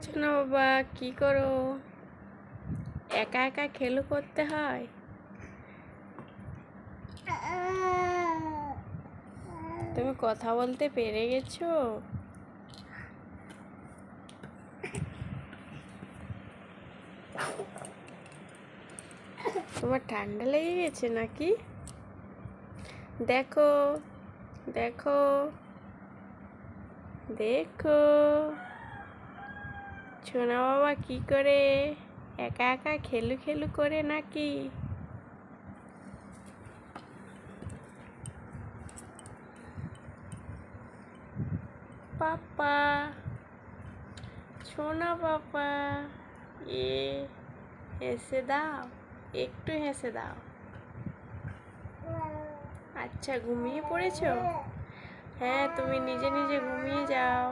শোনো বাবা, কি করো? একা একা খেলু করতে হয়? তুমি কথা বলতে পেরে গেছো? তোমার ঠান্ডা লেগে গেছে নাকি? দেখো, দেখো, দেখো সোনা বাবা কি করে একা একা খেলু খেলু করে নাকি? পাপা, সোনা পাপা, হেসে দাও, একটু হেসে দাও। আচ্ছা, ঘুমিয়ে পড়েছো? হ্যাঁ, তুমি নিজে নিজে ঘুমিয়ে যাও।